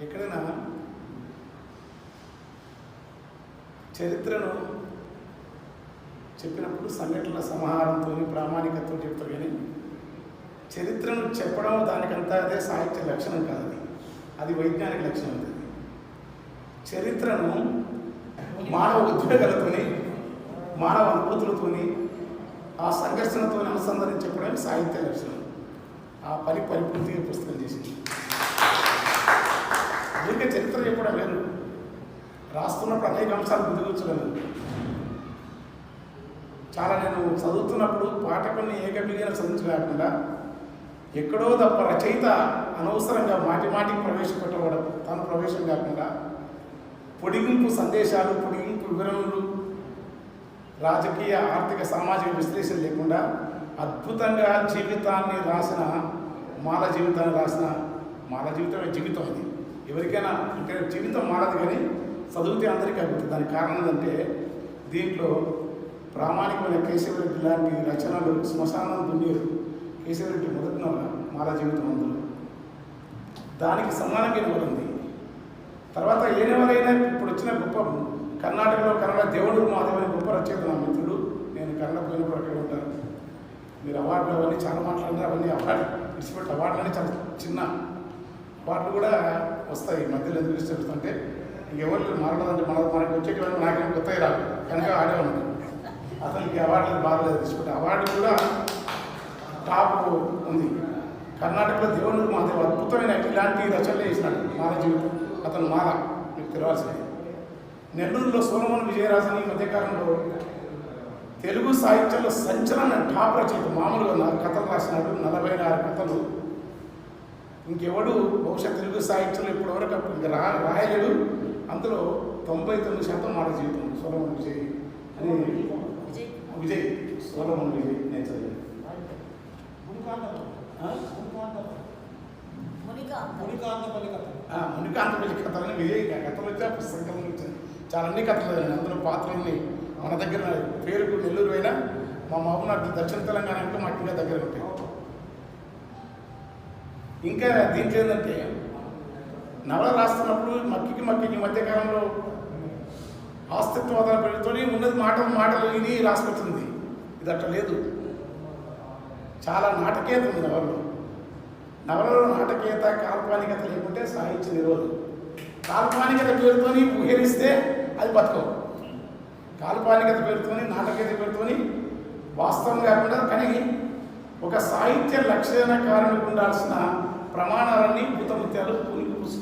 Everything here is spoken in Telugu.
ఎక్కడైనా చరిత్రను చెప్పినప్పుడు సంఘటనల సమాహారంతో ప్రామాణికతతో చెప్తారు, కానీ చరిత్రను చెప్పడం దానికంతా అదే సాహిత్య లక్షణం కాదు, అది వైజ్ఞానిక లక్షణం. ఉంటుంది చరిత్రను మానవ ఉద్వేగాలతోని, మానవ అనుభూతులతోని, ఆ సంఘర్షణతో అనుసంధానం చెప్పడానికి సాహిత్య లక్షణం. ఆ పని పరిపూర్తిగా పుస్తకం చేసింది. అందుకే చరిత్ర చెప్పడం వేరు, రాస్తున్నప్పుడు అనేక అంశాలు గుర్తుకొచ్చగలను. చాలా నేను చదువుతున్నప్పుడు పాఠకుల్ని ఏకబిగిన చదివించలేకుండా ఎక్కడో తప్ప రచయిత అనవసరంగా మాటిమాటికి ప్రవేశపెట్టవడం, తాను ప్రవేశం కాకుండా పొడిగింపు సందేశాలు, పొడిగింపు వివరణలు, రాజకీయ ఆర్థిక సామాజిక విశ్లేషణ లేకుండా అద్భుతంగా జీవితాన్ని రాసిన మాల జీవితమే జీవితం. అది ఎవరికైనా అంటే జీవితం మారదు, కానీ చదివితే అందరికీ అడుగుతుంది. దానికి కారణం ఏంటంటే దీంట్లో ప్రామాణికమైన కేశవరెడ్డి లాంటి రచనలు, శ్మశానం దున్నేరు కేశవరెడ్డి మొదటి మాల జీవితం అందులో దానికి సమానంగా ఉంది. తర్వాత ఏ నెవరైనా ఇప్పుడు వచ్చిన గొప్ప కర్ణాటకలో కన్నడ దేవుడు మాధవని గొప్ప రచయిత నా మిత్రుడు. నేను కన్నడ పోయినప్పుడు అక్కడ ఉంటాను. మీరు అవార్డులు అవన్నీ చాలా మాట్లాడినారు, అవన్నీ అవార్డు విడిచిపెట్టి అవార్డులన్నీ చాలా చిన్న అవార్డులు కూడా వస్తాయి మధ్యలో. ఎందుకు ఇష్టపడుతుంటే ఇంకెవరు మారలేదంటే మనకి వచ్చేటివన్నీ నాకేం కొత్తగా రాదు కనుక ఆడేవాడు. అతనికి అవార్డులు బాగలేదు, విడిచిపెట్టి అవార్డు కూడా టాప్ ఉంది. కర్ణాటకలో దేవుడు మాధవ అద్భుతమైన ఇలాంటి రచనలు వేసినాడు మాల జీవితం. అతను మాల మీకు తెలియాల్సింది. నెల్లూరులో సోలమన్ విజయరాజని ఈ మధ్యకాలంలో తెలుగు సాహిత్యంలో సంచలన టాప్ రచయిత. మామూలుగా కథలు రాసినాడు, 46 కథలు. ఇంకెవడు బహుశా తెలుగు సాహిత్యంలో ఇప్పటివరకు ఇంకా రాయలేడు. అందులో 99% మాల జీవితం. సోలమన్ విజయ్ అని సోలమన్ విజయ్ నేను చదివాను. మునికాంతపల్లి కథలని విజయ్ కథలు వచ్చా, పుస్తకాలు వచ్చాయి, చాలా అన్ని కథలు చదివాను. అందులో పాత్రల్ని మన దగ్గర పేరుకు నెల్లూరు అయినా మా మహబూబ్నగర్ దక్షిణ తెలంగాణ అంటే మాకు ఇంకా దగ్గర ఉంటాయి. ఇంకా దీంట్లో ఏంటంటే నవల రాస్తున్నప్పుడు మక్కికి మధ్యకాలంలో ఆస్తిత్వవాదాల పేరుతో ఉన్నది మాటలు ఇది రాసుకుంటుంది. ఇది అట్లా లేదు, చాలా నాటకీయత ఉంది నవలలో నాటకీయత, కాల్పనికత లేకుంటే సాహిత్య నిరోధం. కాల్పనికత పేరుతో ఊహరిస్తే అది బతకవు. కాల్పనికత పేరుతో, నాటకీయత పేరుతో వాస్తవం కాకుండా, కానీ ఒక సాహిత్య లక్షణకారునికి ఉండాల్సిన ప్రమాణాలన్నీ భూతముత్యాలు పూసుకుంటాయి.